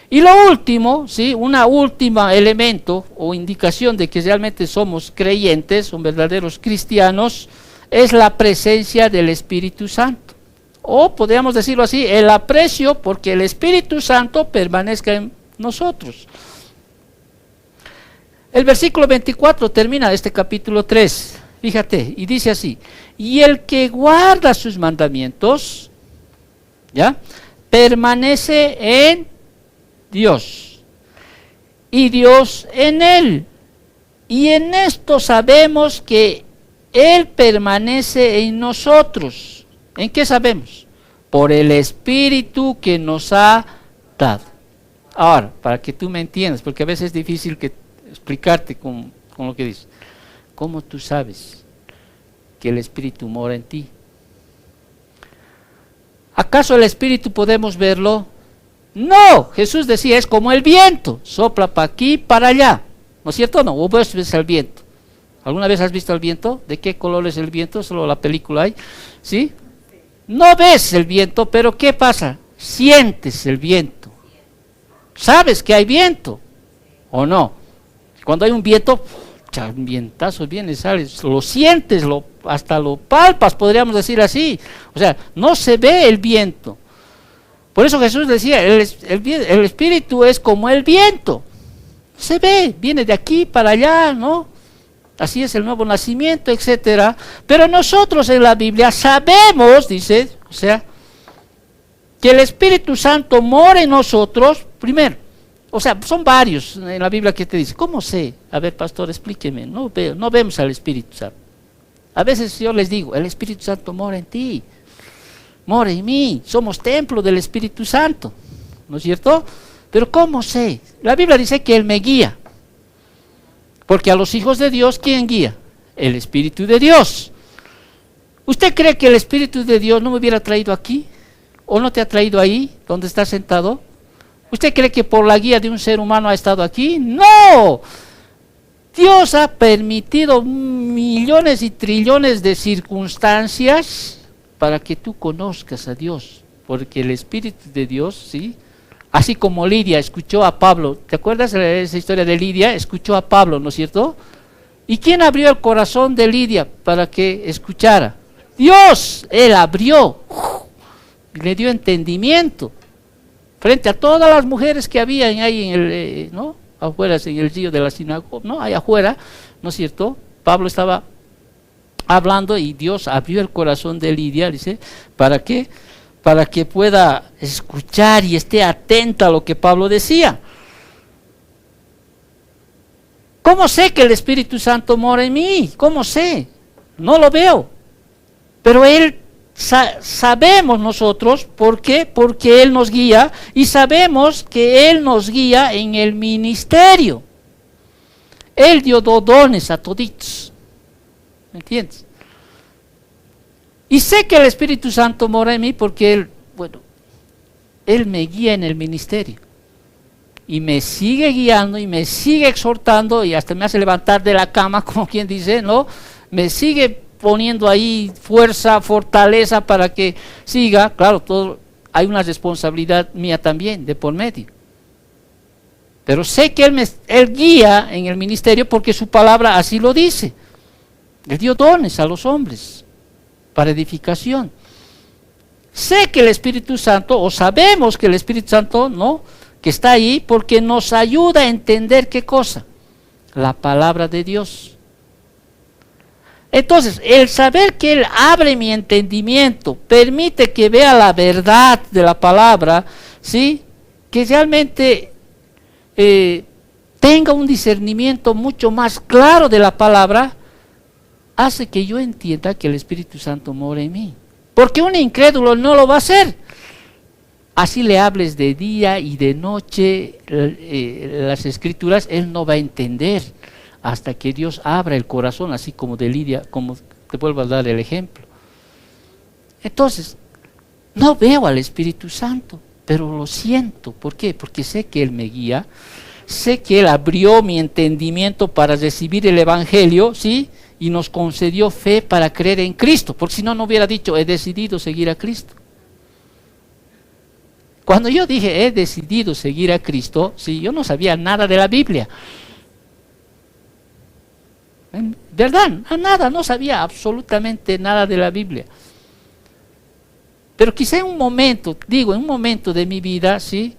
Y lo último, ¿sí? Una última elemento o indicación de que realmente somos creyentes, son verdaderos cristianos, es la presencia del Espíritu Santo. O podríamos decirlo así, el aprecio porque el Espíritu Santo permanezca en nosotros. El versículo 24 termina este capítulo 3, fíjate, y dice así: y el que guarda sus mandamientos, ¿ya? permanece en Dios y Dios en él. Y en esto sabemos que Él permanece en nosotros. ¿En qué sabemos? Por el Espíritu que nos ha dado. Ahora, para que tú me entiendas, porque a veces es difícil explicarte con lo que dices. ¿Cómo tú sabes que el Espíritu mora en ti? ¿Acaso el Espíritu podemos verlo? No, Jesús decía, es como el viento, sopla para aquí, para allá. ¿No es cierto? No, vos ves el viento. ¿Alguna vez has visto el viento? ¿De qué color es el viento? Solo la película hay. ¿Sí? No ves el viento, pero ¿qué pasa? Sientes el viento. ¿Sabes que hay viento? ¿O no? Cuando hay un viento, un vientazo viene, sales, lo sientes, hasta lo palpas, podríamos decir así. O sea, no se ve el viento. Por eso Jesús decía, el Espíritu es como el viento. Se ve, viene de aquí para allá, ¿no? Así es el nuevo nacimiento, etcétera. Pero nosotros en la Biblia sabemos, dice, o sea, que el Espíritu Santo mora en nosotros, primero. O sea, son varios en la Biblia que te dice, ¿cómo sé? A ver, pastor, explíqueme, no vemos al Espíritu Santo. A veces yo les digo, el Espíritu Santo mora en ti, mora en mí, somos templo del Espíritu Santo, ¿no es cierto? Pero ¿cómo sé? La Biblia dice que Él me guía. Porque a los hijos de Dios, ¿quién guía? El Espíritu de Dios. ¿Usted cree que el Espíritu de Dios no me hubiera traído aquí? ¿O no te ha traído ahí, donde está sentado? ¿Usted cree que por la guía de un ser humano ha estado aquí? ¡No! Dios ha permitido millones y trillones de circunstancias para que tú conozcas a Dios. Porque el Espíritu de Dios, ¿sí?, así como Lidia escuchó a Pablo, ¿te acuerdas de esa historia de Lidia? Escuchó a Pablo, ¿no es cierto? ¿Y quién abrió el corazón de Lidia para que escuchara? Dios, Él abrió, le dio entendimiento, frente a todas las mujeres que habían ahí en el, ¿no?, afuera, en el río de la sinagoga, ¿no?, ahí afuera, ¿no es cierto? Pablo estaba hablando y Dios abrió el corazón de Lidia, dice, ¿para qué? Para que pueda escuchar y esté atenta a lo que Pablo decía. ¿Cómo sé que el Espíritu Santo mora en mí? ¿Cómo sé? No lo veo. Pero Él, sabemos nosotros, ¿por qué? Porque Él nos guía y sabemos que Él nos guía en el ministerio. Él dio dones a toditos. ¿Me entiendes? Y sé que el Espíritu Santo mora en mí porque Él me guía en el ministerio. Y me sigue guiando y me sigue exhortando y hasta me hace levantar de la cama, como quien dice, ¿no? Me sigue poniendo ahí fuerza, fortaleza para que siga. Claro, hay una responsabilidad mía también de por medio. Pero sé que Él guía en el ministerio porque su palabra así lo dice. Él dio dones a los hombres para edificación. Sé que el Espíritu Santo, o sabemos que el Espíritu Santo, ¿no?, que está ahí porque nos ayuda a entender ¿qué cosa? La palabra de Dios. Entonces, el saber que Él abre mi entendimiento, permite que vea la verdad de la palabra, ¿sí?, que realmente tenga un discernimiento mucho más claro de la palabra, hace que yo entienda que el Espíritu Santo mora en mí. Porque un incrédulo no lo va a hacer. Así le hables de día y de noche las Escrituras, él no va a entender hasta que Dios abra el corazón, así como de Lidia, como te vuelvo a dar el ejemplo. Entonces, no veo al Espíritu Santo, pero lo siento. ¿Por qué? Porque sé que Él me guía, sé que Él abrió mi entendimiento para recibir el Evangelio, ¿sí?, y nos concedió fe para creer en Cristo, porque si no, no hubiera dicho, he decidido seguir a Cristo. Cuando yo dije, he decidido seguir a Cristo, sí, yo no sabía nada de la Biblia. ¿Verdad? Nada, no sabía absolutamente nada de la Biblia. Pero quizá en un momento de mi vida, ¿sí?,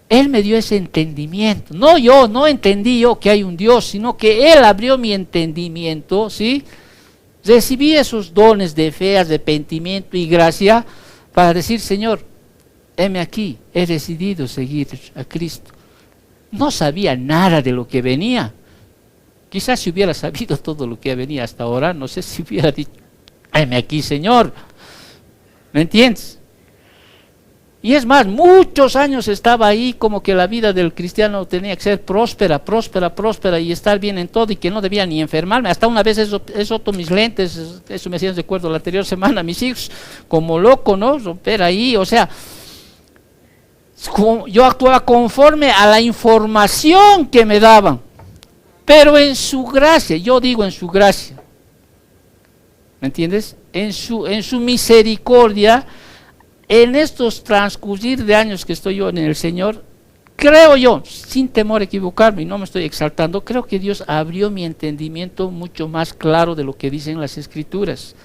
Él me dio ese entendimiento. No entendí yo que hay un Dios, sino que Él abrió mi entendimiento, ¿sí? Recibí esos dones de fe, arrepentimiento y gracia para decir, Señor, heme aquí, he decidido seguir a Cristo. No sabía nada de lo que venía. Quizás si hubiera sabido todo lo que venía hasta ahora, no sé si hubiera dicho, heme aquí, Señor. ¿Me entiendes? Y es más, muchos años estaba ahí como que la vida del cristiano tenía que ser próspera, próspera, próspera y estar bien en todo y que no debía ni enfermarme. Hasta una vez he roto mis lentes, eso me hacían recuerdo la anterior semana, mis hijos, como loco, ¿no? Romper ahí, o sea, yo actuaba conforme a la información que me daban, pero en su gracia, yo digo en su gracia, ¿me entiendes? En su misericordia. En estos transcurrir de años que estoy yo en el Señor, creo yo, sin temor a equivocarme, y no me estoy exaltando, creo que Dios abrió mi entendimiento mucho más claro de lo que dicen las Escrituras.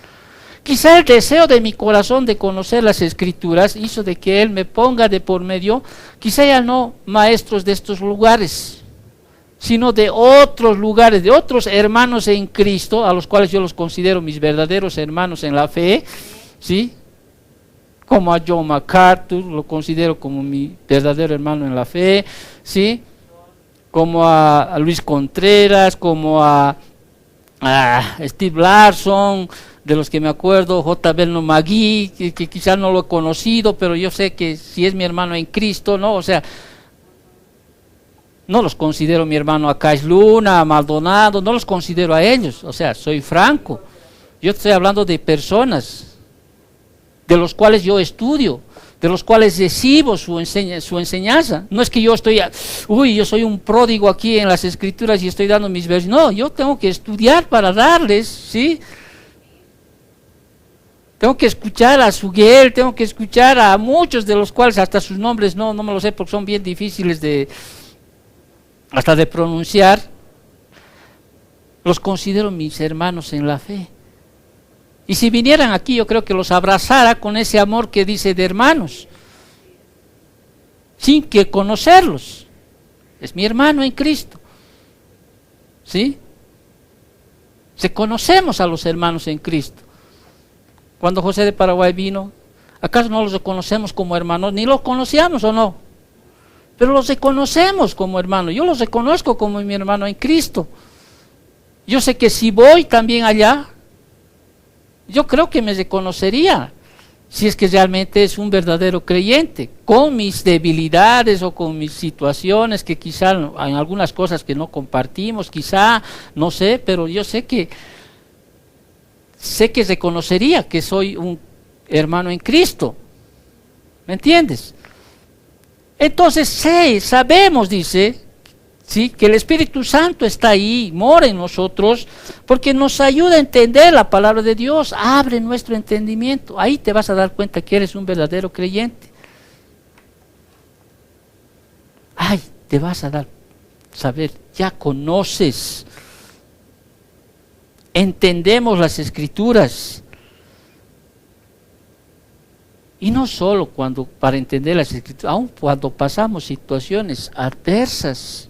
Quizá el deseo de mi corazón de conocer las Escrituras hizo de que Él me ponga de por medio, quizá ya no maestros de estos lugares, sino de otros lugares, de otros hermanos en Cristo, a los cuales yo los considero mis verdaderos hermanos en la fe, ¿sí? Como a John MacArthur, lo considero como mi verdadero hermano en la fe, ¿sí? Como a Luis Contreras, como a Steve Larson, de los que me acuerdo, J. Belno Magui, que quizás no lo he conocido, pero yo sé que si es mi hermano en Cristo, ¿no? O sea, no los considero mi hermano a Cash Luna, a Maldonado, no los considero a ellos, o sea, soy franco. Yo estoy hablando de personas de los cuales yo estudio, de los cuales recibo su enseñanza. No es que yo yo soy un pródigo aquí en las Escrituras y estoy dando mis versos. No, yo tengo que estudiar para darles, ¿sí? Tengo que escuchar a Suguel, tengo que escuchar a muchos de los cuales hasta sus nombres no me los sé porque son bien difíciles hasta de pronunciar. Los considero mis hermanos en la fe. Y si vinieran aquí, yo creo que los abrazara con ese amor que dice de hermanos, sin que conocerlos. Es mi hermano en Cristo. ¿Sí? Se conocemos a los hermanos en Cristo. Cuando José de Paraguay vino, ¿acaso no los reconocemos como hermanos? Ni los conocíamos o no. Pero los reconocemos como hermanos. Yo los reconozco como mi hermano en Cristo. Yo sé que si voy también allá, yo creo que me reconocería si es que realmente es un verdadero creyente, con mis debilidades o con mis situaciones que quizá en algunas cosas que no compartimos, quizá, no sé, pero yo sé que reconocería que soy un hermano en Cristo. ¿Me entiendes? Entonces sabemos, dice, ¿sí? Que el Espíritu Santo está ahí, mora en nosotros, porque nos ayuda a entender la palabra de Dios, abre nuestro entendimiento. Ahí te vas a dar cuenta que eres un verdadero creyente. Ay, te vas a saber, ya conoces, entendemos las Escrituras. Y no solo para entender las Escrituras, aun cuando pasamos situaciones adversas.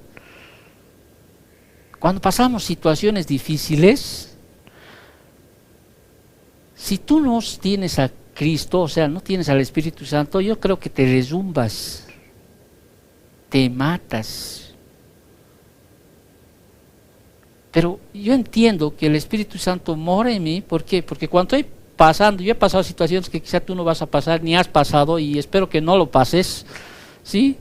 Cuando pasamos situaciones difíciles, si tú no tienes a Cristo, o sea, no tienes al Espíritu Santo, yo creo que te derrumbas, te matas. Pero yo entiendo que el Espíritu Santo mora en mí, ¿por qué? Porque cuando estoy pasando, yo he pasado situaciones que quizá tú no vas a pasar, ni has pasado, y espero que no lo pases, ¿sí?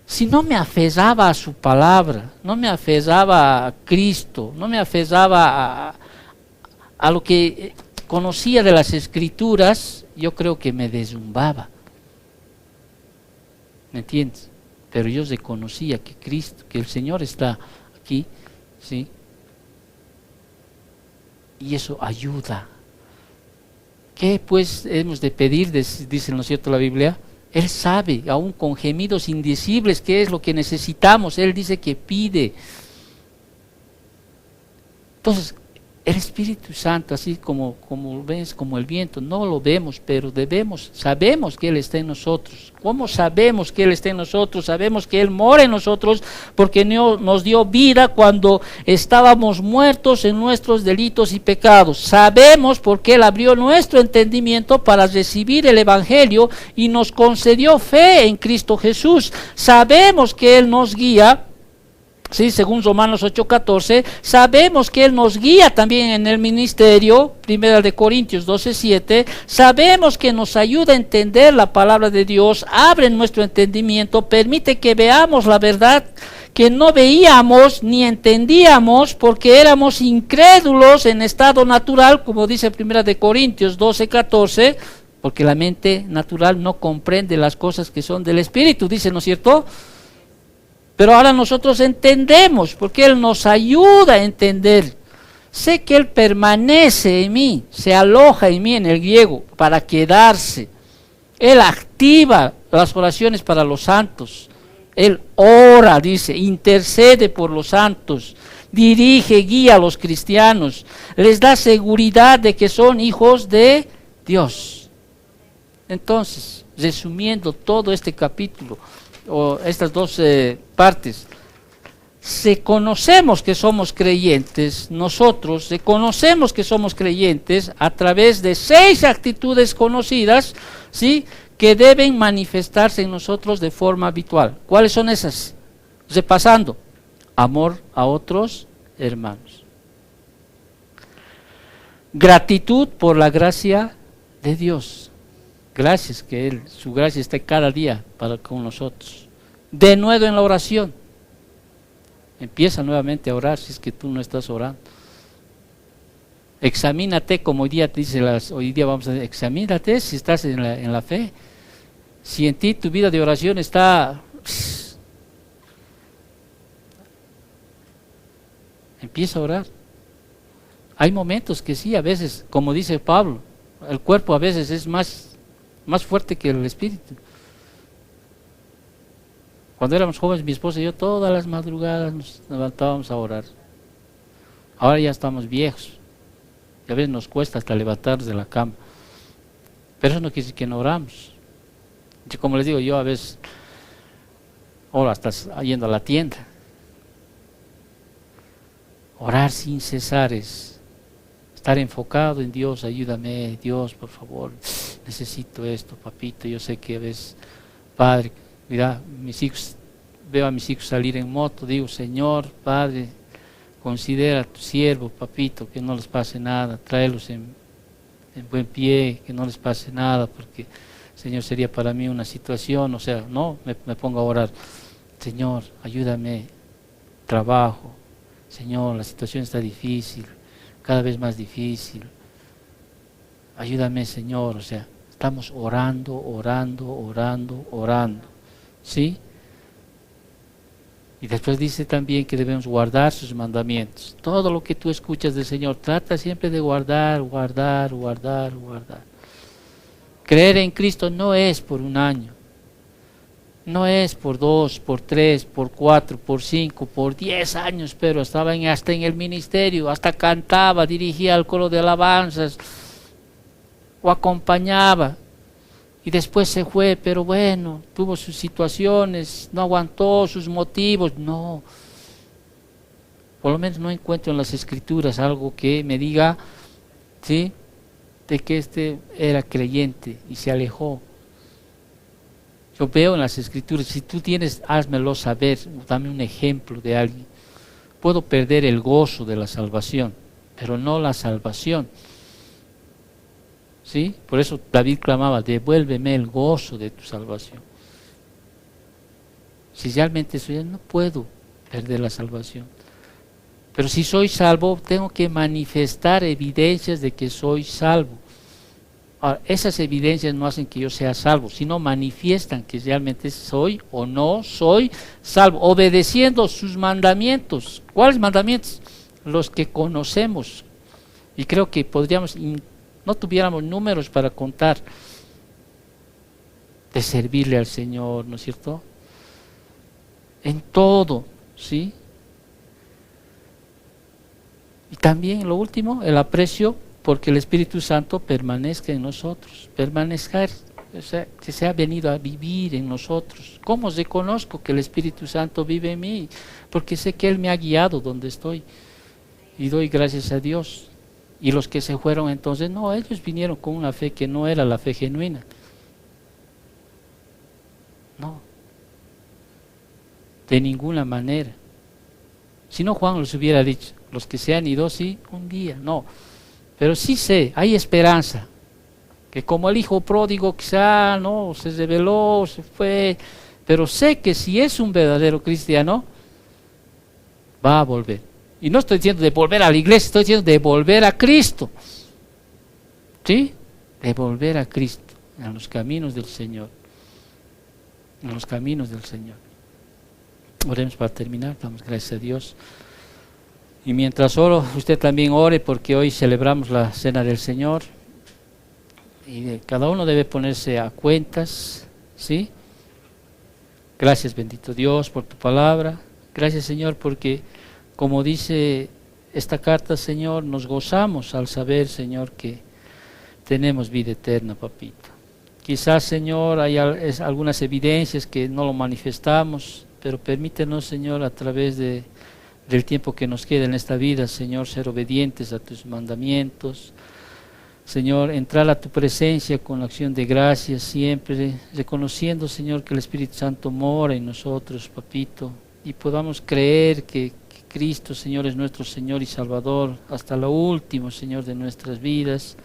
Si no me aferraba a su palabra, no me aferraba a Cristo, no me aferraba a lo que conocía de las Escrituras, yo creo que me derrumbaba. ¿Me entiendes? Pero yo reconocía que Cristo, que el Señor está aquí, ¿sí? Y eso ayuda. ¿Qué pues hemos de pedir? Dice, ¿no es cierto, la Biblia? Él sabe, aún con gemidos indecibles, qué es lo que necesitamos. Él dice que pide. Entonces, El Espíritu Santo, así como ves, como el viento, no lo vemos, pero sabemos que Él está en nosotros. ¿Cómo sabemos que Él está en nosotros? Sabemos que Él mora en nosotros porque nos dio vida cuando estábamos muertos en nuestros delitos y pecados. Sabemos porque Él abrió nuestro entendimiento para recibir el Evangelio y nos concedió fe en Cristo Jesús. Sabemos que Él nos guía. Sí, según Romanos 8:14, sabemos que Él nos guía también en el ministerio, 1 de Corintios 12:7, sabemos que nos ayuda a entender la palabra de Dios, abre nuestro entendimiento, permite que veamos la verdad que no veíamos ni entendíamos porque éramos incrédulos en estado natural, como dice 1 de Corintios 12:14, porque la mente natural no comprende las cosas que son del Espíritu, dice, ¿no es cierto? Pero ahora nosotros entendemos, porque Él nos ayuda a entender. Sé que Él permanece en mí, se aloja en mí en el griego, para quedarse. Él activa las oraciones para los santos. Él ora, dice, intercede por los santos, dirige, guía a los cristianos, les da seguridad de que son hijos de Dios. Entonces, resumiendo todo este capítulo, o estas dos partes, conocemos que somos creyentes, nosotros reconocemos que somos creyentes a través de 6 actitudes conocidas, ¿sí?, que deben manifestarse en nosotros de forma habitual. ¿Cuáles son esas? Repasando: amor a otros hermanos, gratitud por la gracia de Dios. Gracias que su gracia está cada día con nosotros. Denuedo en la oración. Empieza nuevamente a orar si es que tú no estás orando. Examínate, como hoy día vamos a decir, examínate si estás en la fe. Si en ti tu vida de oración está... Empieza a orar. Hay momentos que sí, a veces, como dice Pablo, el cuerpo a veces es más fuerte que el espíritu. Cuando éramos jóvenes, mi esposa y yo todas las madrugadas nos levantábamos a orar. Ahora ya estamos viejos y a veces nos cuesta hasta levantarnos de la cama, pero eso no quiere decir que no oramos. Como les digo, yo a veces oro hasta yendo a la tienda. Orar sin cesar es estar enfocado en Dios. Ayúdame, Dios, por favor, necesito esto, papito. Yo sé que a veces, Padre, mira, veo a mis hijos salir en moto, digo, Señor, Padre, considera a tu siervo, papito, que no les pase nada, tráelos en buen pie, que no les pase nada, porque, Señor, sería para mí una situación, o sea, no, me pongo a orar, Señor, ayúdame, trabajo, Señor, la situación está difícil, cada vez más difícil, ayúdame, Señor. O sea, estamos orando, ¿sí? Y después dice también que debemos guardar sus mandamientos. Todo lo que tú escuchas del Señor, trata siempre de guardar. Creer en Cristo no es por un año, no es por 2, por 3, por 4, por 5, por 10 años, pero estaba hasta en el ministerio, hasta cantaba, dirigía el coro de alabanzas, o acompañaba, y después se fue, pero bueno, tuvo sus situaciones, no aguantó sus motivos, no. Por lo menos no encuentro en las Escrituras algo que me diga, ¿sí?, de que este era creyente y se alejó. Yo veo en las Escrituras, si tú tienes, házmelo saber, dame un ejemplo de alguien. Puedo perder el gozo de la salvación, pero no la salvación. ¿Sí? Por eso David clamaba, devuélveme el gozo de tu salvación. Si realmente soy, no puedo perder la salvación. Pero si soy salvo, tengo que manifestar evidencias de que soy salvo. Ahora, esas evidencias no hacen que yo sea salvo, sino manifiestan que realmente soy o no soy salvo, obedeciendo sus mandamientos. ¿Cuáles mandamientos? Los que conocemos. Y creo que no tuviéramos números para contar, de servirle al Señor, ¿no es cierto? En todo, ¿sí? Y también lo último, el aprecio porque el Espíritu Santo permanezca en nosotros, permanezca, o sea, que se ha venido a vivir en nosotros. ¿Cómo reconozco que el Espíritu Santo vive en mí? Porque sé que Él me ha guiado donde estoy y doy gracias a Dios. Y los que se fueron entonces, no, ellos vinieron con una fe que no era la fe genuina. No, de ninguna manera. Si no, Juan les hubiera dicho, los que se han ido, sí, un día, no. Pero sí sé, hay esperanza, que como el hijo pródigo quizá, no, se rebeló, se fue, pero sé que si es un verdadero cristiano, va a volver. Y no estoy diciendo de volver a la iglesia, estoy diciendo de volver a Cristo. ¿Sí? De volver a Cristo, en los caminos del Señor. En los caminos del Señor. Oremos para terminar, damos gracias a Dios. Y mientras oro, usted también ore, porque hoy celebramos la Cena del Señor. Y cada uno debe ponerse a cuentas, ¿sí? Gracias, bendito Dios, por tu palabra. Gracias, Señor, porque como dice esta carta, Señor, nos gozamos al saber, Señor, que tenemos vida eterna, papito. Quizás, Señor, hay algunas evidencias que no lo manifestamos, pero permítenos, Señor, a través del tiempo que nos queda en esta vida, Señor, ser obedientes a tus mandamientos. Señor, entrar a tu presencia con la acción de gracias siempre, reconociendo, Señor, que el Espíritu Santo mora en nosotros, papito, y podamos creer que Cristo, Señor, es nuestro Señor y Salvador hasta lo último, Señor, de nuestras vidas.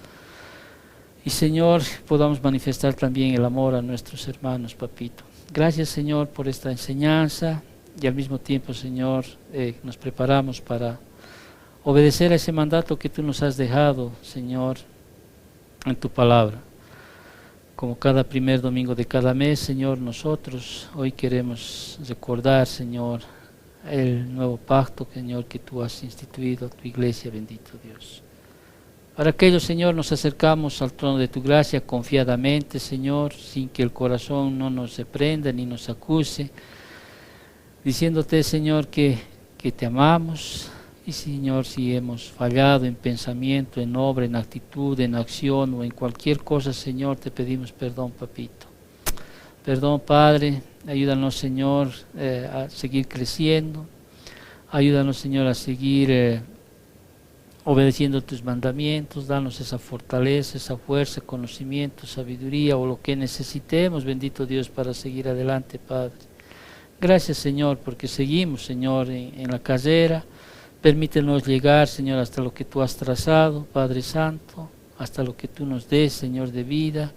Y, Señor, podamos manifestar también el amor a nuestros hermanos, papito. Gracias, Señor, por esta enseñanza y al mismo tiempo, Señor, nos preparamos para obedecer a ese mandato que tú nos has dejado, Señor, en tu palabra. Como cada primer domingo de cada mes, Señor, nosotros hoy queremos recordar, Señor, el nuevo pacto, Señor, que tú has instituido a tu iglesia, bendito Dios. Para aquello, Señor, nos acercamos al trono de tu gracia confiadamente, Señor, sin que el corazón no nos reprenda ni nos acuse, diciéndote, Señor, que te amamos. Y, Señor, si hemos fallado en pensamiento, en obra, en actitud, en acción o en cualquier cosa, Señor, te pedimos perdón, papito. Perdón, Padre, ayúdanos, Señor, a seguir creciendo. Ayúdanos, Señor, a seguir obedeciendo tus mandamientos. Danos esa fortaleza, esa fuerza, conocimiento, sabiduría o lo que necesitemos, bendito Dios, para seguir adelante, Padre. Gracias, Señor, porque seguimos, Señor, en la carrera. Permítenos llegar, Señor, hasta lo que tú has trazado, Padre Santo, hasta lo que tú nos des, Señor, de vida.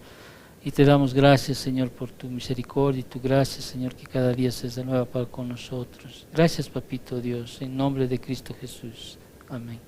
Y te damos gracias, Señor, por tu misericordia y tu gracia, Señor, que cada día se renueva para con nosotros. Gracias, Papito Dios, en nombre de Cristo Jesús. Amén.